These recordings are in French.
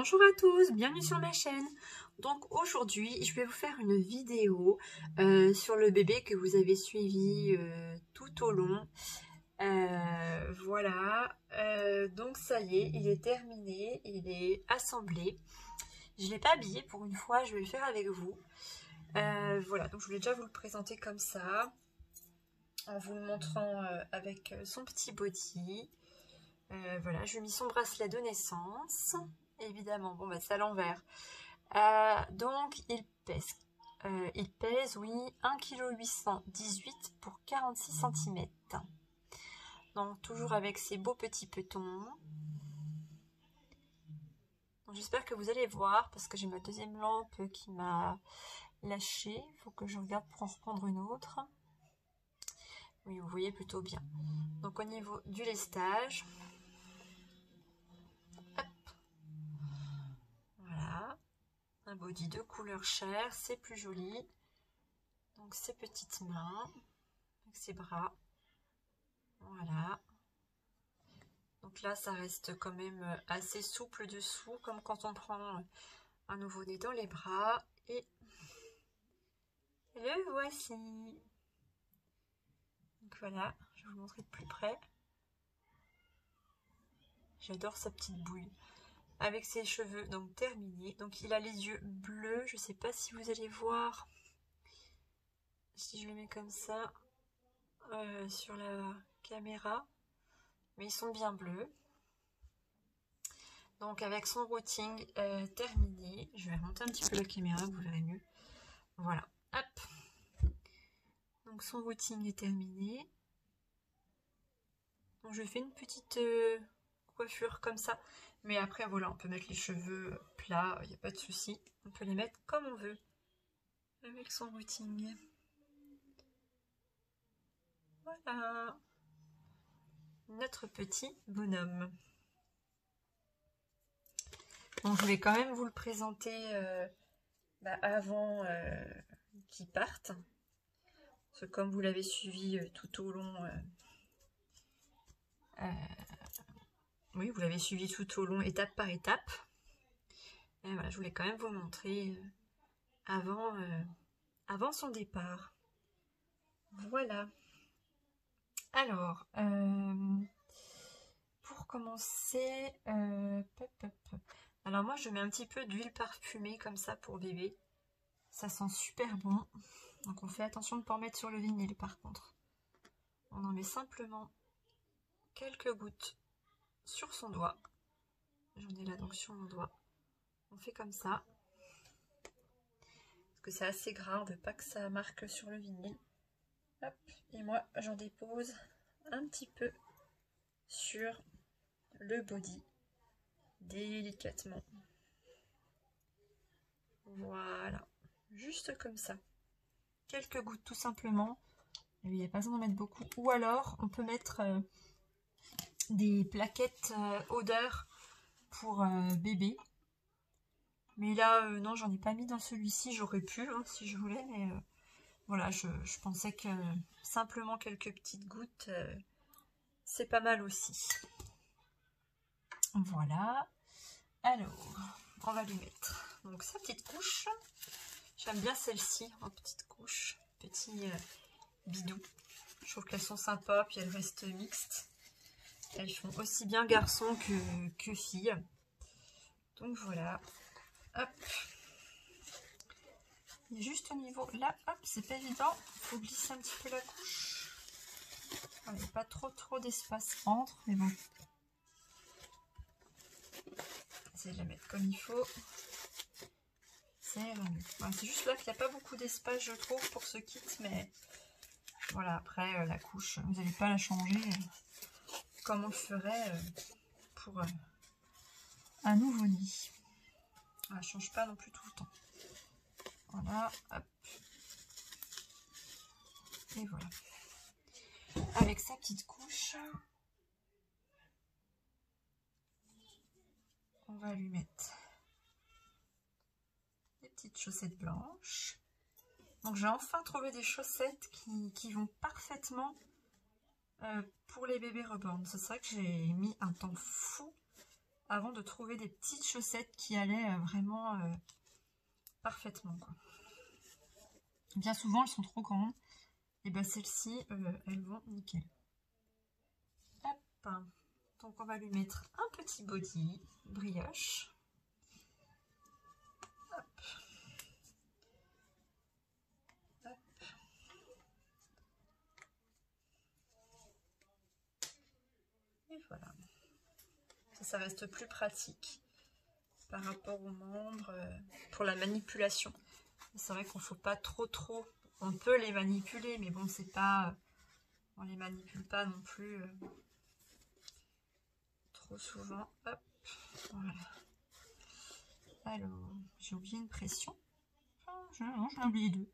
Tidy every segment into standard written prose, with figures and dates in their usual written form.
Bonjour à tous, bienvenue sur ma chaîne. Donc aujourd'hui, je vais vous faire une vidéo sur le bébé que vous avez suivi tout au long. Voilà, donc ça y est, il est terminé, il est assemblé. Je ne l'ai pas habillé pour une fois, je vais le faire avec vous. Voilà, donc je voulais déjà vous le présenter comme ça, en vous le montrant avec son petit body. Voilà, je lui ai mis son bracelet de naissance. Évidemment, bon bah c'est à l'envers. Donc il pèse, oui, 1,818 kg pour 46 cm. Donc toujours avec ses beaux petits petons. J'espère que vous allez voir parce que j'ai ma deuxième lampe qui m'a lâché. Il faut que je regarde pour en reprendre une autre. Oui, vous voyez plutôt bien. Donc au niveau du lestage, hop, voilà, un body de couleur chair, c'est plus joli. Donc ses petites mains, avec ses bras, voilà. Donc là, ça reste quand même assez souple dessous, comme quand on prend un nouveau-né dans les bras. Et le voici. Donc voilà, je vais vous montrer de plus près. J'adore sa petite bouille. Avec ses cheveux donc terminés. Donc il a les yeux bleus. Je ne sais pas si vous allez voir. Si je le mets comme ça sur la caméra. Mais ils sont bien bleus. Donc avec son routing terminé. Je vais remonter un petit peu la caméra, vous verrez mieux. Voilà. Hop. Donc son routing est terminé. Donc je fais une petite coiffure comme ça. Mais après voilà, on peut mettre les cheveux plats, il n'y a pas de souci. On peut les mettre comme on veut. Avec son routing. Voilà. Notre petit bonhomme. Donc je vais quand même vous le présenter avant qu'il parte. Parce que comme vous l'avez suivi tout au long... oui, vous l'avez suivi tout au long, étape par étape. Et voilà, je voulais quand même vous montrer avant son départ. Voilà. Alors, pour commencer, alors moi je mets un petit peu d'huile parfumée comme ça pour bébé. Ça sent super bon. Donc on fait attention de ne pas en mettre sur le vinyle par contre. On en met simplement quelques gouttes sur son doigt. J'en ai là donc sur mon doigt. On fait comme ça. Parce que c'est assez gras, on ne veut pas que ça marque sur le vinyle. Hop, et moi j'en dépose un petit peu sur le body. Délicatement. Voilà. Juste comme ça. Quelques gouttes tout simplement. Il n'y a pas besoin d'en mettre beaucoup. Ou alors on peut mettre des plaquettes odeur pour bébé. Mais là, non, j'en ai pas mis dans celui-ci. J'aurais pu hein, si je voulais. Mais voilà, je pensais que simplement quelques petites gouttes, c'est pas mal aussi. Voilà. Alors, on va lui mettre donc sa petite couche. J'aime bien celle-ci en petite couche. Petit bidou. Je trouve qu'elles sont sympas, puis elles restent mixtes. Elles font aussi bien garçon que fille. Donc voilà. Hop. Et juste au niveau là, hop, c'est pas évident. Il faut glisser un petit peu la couche. Il n'y a pas trop d'espace entre, mais bon. Essayez de la mettre comme il faut. C'est voilà, juste là qu'il n'y a pas beaucoup d'espace, je trouve, pour ce kit, mais voilà, après la couche, vous n'allez pas la changer comme on le ferait pour un nouveau-né. Elle ne change pas non plus tout le temps. Voilà, hop. Et voilà. Avec sa petite couche, on va lui mettre des petites chaussettes blanches. Donc j'ai enfin trouvé des chaussettes qui vont parfaitement pour les bébés reborn. C'est vrai que j'ai mis un temps fou avant de trouver des petites chaussettes qui allaient vraiment parfaitement, quoi. Bien souvent, elles sont trop grandes. Et bien celles-ci, elles vont nickel. Hop. Donc on va lui mettre un petit body brioche. Hop. Hop. Et voilà. Ça reste plus pratique par rapport aux membres pour la manipulation. C'est vrai qu'on ne faut pas trop. On peut les manipuler, mais bon, c'est pas... on les manipule pas non plus trop souvent. Hop, voilà. Alors, j'ai oublié une pression. Non, j'en ai oublié deux.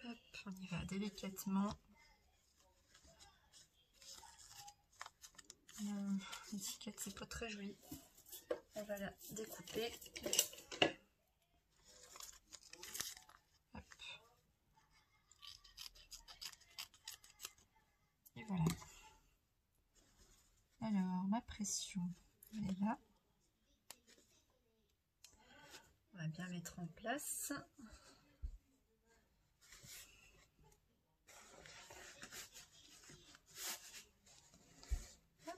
Hop, on y va délicatement. L'étiquette, c'est pas très joli. On va la découper. Hop. Et voilà. Alors, ma pression, elle est là. On va bien mettre en place. Hop.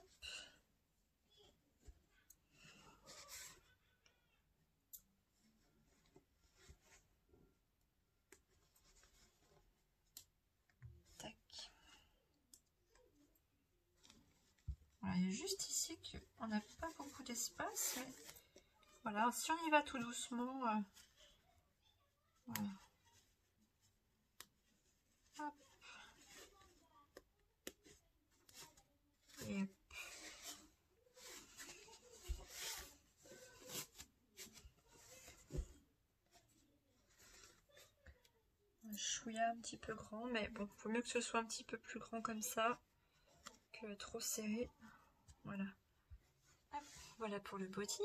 Tac. Voilà, il y a juste ici qu'on n'a pas beaucoup d'espace. Mais... voilà, si on y va tout doucement, voilà. Hop. Et hop. Un chouïa un petit peu grand, mais bon, faut mieux que ce soit un petit peu plus grand comme ça que trop serré. Voilà. Hop. Voilà pour le body.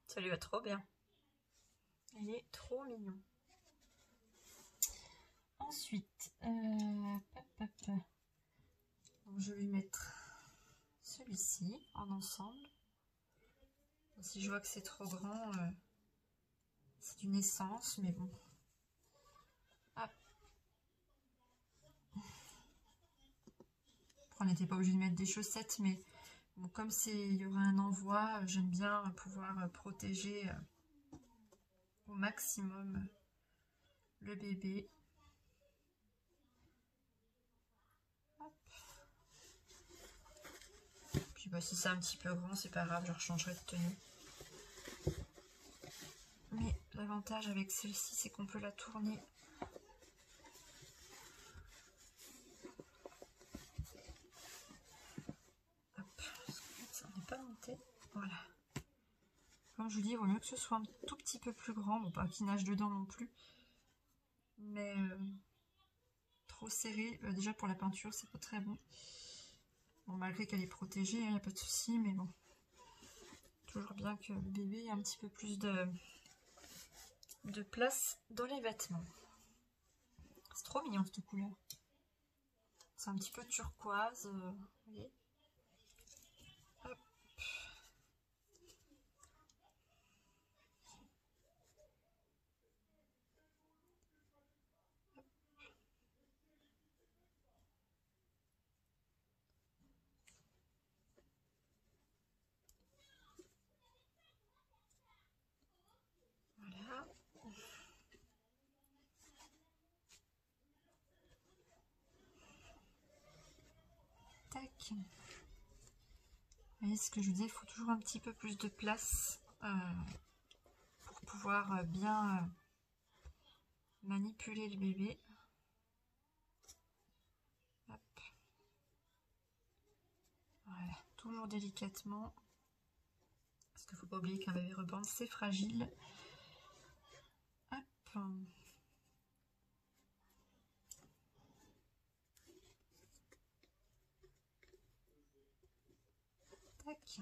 Ça lui va trop bien. Il est trop mignon. Ensuite, donc je vais lui mettre celui-ci en ensemble. Si je vois que c'est trop grand, c'est du naissance, mais bon. Hop. On n'était pas obligé de mettre des chaussettes, mais bon, comme il y aura un envoi, j'aime bien pouvoir protéger au maximum le bébé. Hop. Puis bah, si c'est un petit peu grand, c'est pas grave, je rechangerai de tenue. Mais l'avantage avec celle-ci, c'est qu'on peut la tourner. Hop, parce qu'en fait, ça n'est pas monté. Voilà. Comme je vous dis, il vaut mieux que ce soit un tout petit peu plus grand. Bon, pas qu'il nage dedans non plus. Mais trop serré. Déjà pour la peinture, c'est pas très bon. Bon, malgré qu'elle est protégée, il n'y a pas de souci. Mais bon, toujours bien que le bébé ait un petit peu plus de place dans les vêtements. C'est trop mignon cette couleur. C'est un petit peu turquoise. Vous voyez. Hop. Voilà. Tac. Vous voyez ce que je vous dis, il faut toujours un petit peu plus de place pour pouvoir bien manipuler le bébé. Hop. Voilà, toujours délicatement. Parce qu'il ne faut pas oublier qu'un bébé reborn, c'est fragile. Hop. Tac.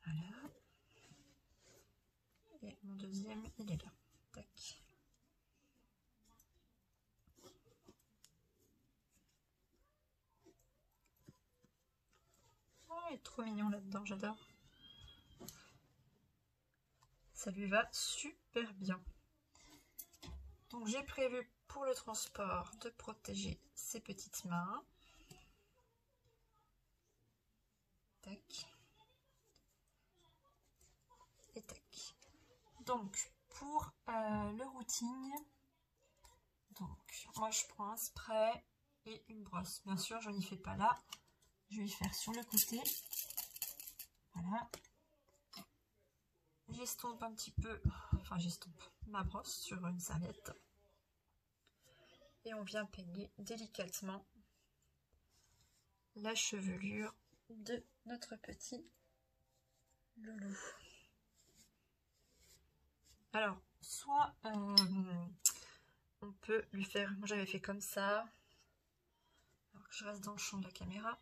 Voilà. deuxième, il est là. Tac. Oh, il est trop mignon là-dedans, j'adore. Ça lui va super bien. Donc j'ai prévu pour le transport de protéger ses petites mains. Tac. Et tac. Donc pour le routing, donc moi je prends un spray et une brosse. Bien sûr je n'y fais pas là, je vais y faire sur le côté. Voilà. J'estompe un petit peu, enfin j'estompe ma brosse sur une serviette. Et on vient peigner délicatement la chevelure de notre petit loulou. Alors, soit on peut lui faire, moi j'avais fait comme ça, alors que je reste dans le champ de la caméra,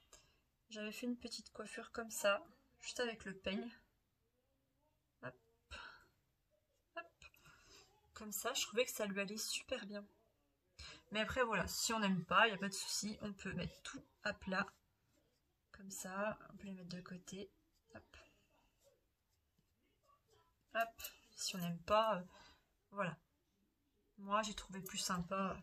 j'avais fait une petite coiffure comme ça, juste avec le peigne. Hop, hop. Comme ça, je trouvais que ça lui allait super bien. Mais après voilà, si on n'aime pas, il n'y a pas de souci, on peut mettre tout à plat. Comme ça, on peut les mettre de côté. Hop. Hop. Si on n'aime pas, voilà. Moi, j'ai trouvé plus sympa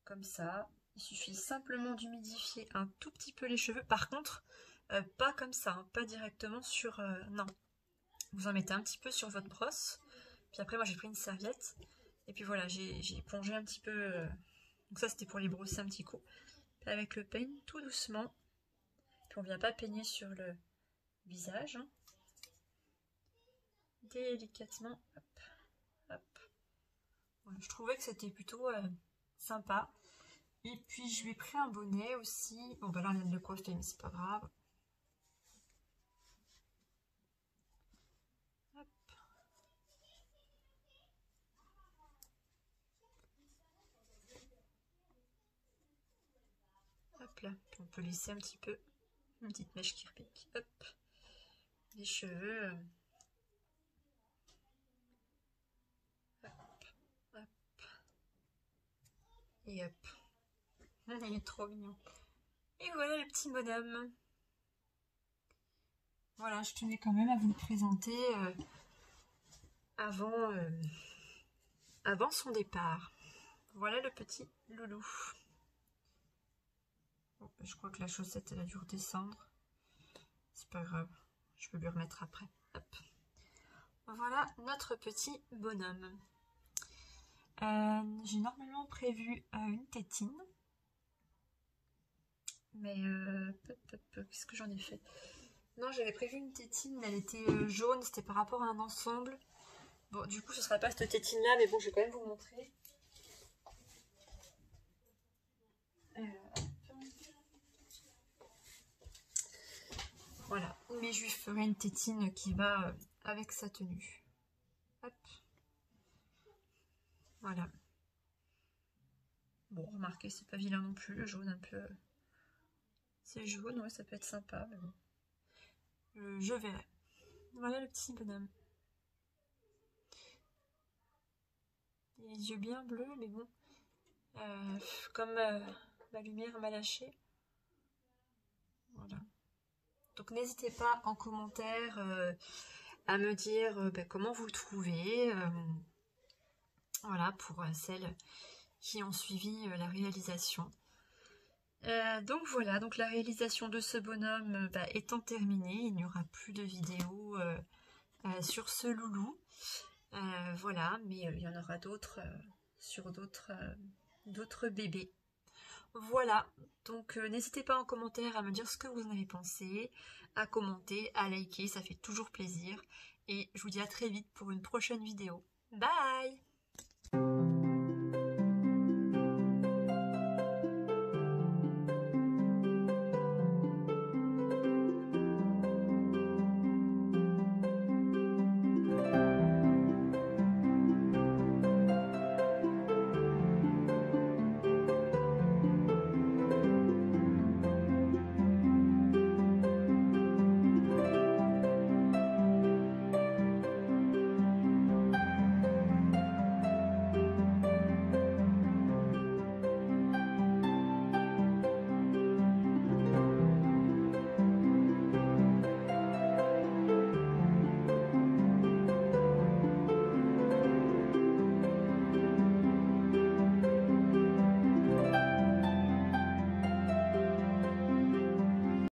comme ça. Il suffit simplement d'humidifier un tout petit peu les cheveux. Par contre, pas comme ça, hein, pas directement sur... non. Vous en mettez un petit peu sur votre brosse. Puis après, moi, j'ai pris une serviette. Et puis voilà, j'ai épongé un petit peu... donc ça, c'était pour les brosser un petit coup. Puis avec le peigne, tout doucement. Puis on vient pas peigner sur le visage. Hein. Délicatement. Hop, hop. Voilà, je trouvais que c'était plutôt sympa. Et puis je lui ai pris un bonnet aussi. Bon bah là on vient de le coiffer mais c'est pas grave. Hop. Hop là. Puis on peut laisser un petit peu une petite mèche qui repique. Hop. Les cheveux. Hop. Hop. Et hop. Il est trop mignon. Et voilà le petit bonhomme. Voilà, je tenais quand même à vous le présenter avant son départ. Voilà le petit loulou. Bon, je crois que la chaussette elle a dû redescendre. C'est pas grave, je peux lui remettre après. Hop. Voilà notre petit bonhomme. J'ai normalement prévu une tétine. Mais qu'est-ce que j'en ai fait? Non, j'avais prévu une tétine, elle était jaune, c'était par rapport à un ensemble. Bon, du coup, ce sera pas cette tétine-là, mais bon, je vais quand même vous montrer. Voilà, mais je lui ferai une tétine qui va avec sa tenue. Hop. Voilà. Bon, remarquez, c'est pas vilain non plus, le jaune un peu... C'est jaune, ouais, ça peut être sympa, mais bon. Je verrai. Voilà le petit bonhomme. Les yeux bien bleus, mais bon. Comme ma lumière m'a lâché. Voilà. Donc n'hésitez pas en commentaire à me dire comment vous le trouvez. Voilà, pour celles qui ont suivi la réalisation. Donc voilà, donc la réalisation de ce bonhomme étant terminée, il n'y aura plus de vidéos sur ce loulou. Voilà, mais il y en aura d'autres sur d'autres bébés. Voilà, donc n'hésitez pas en commentaire à me dire ce que vous en avez pensé, à commenter, à liker, ça fait toujours plaisir. Et je vous dis à très vite pour une prochaine vidéo. Bye!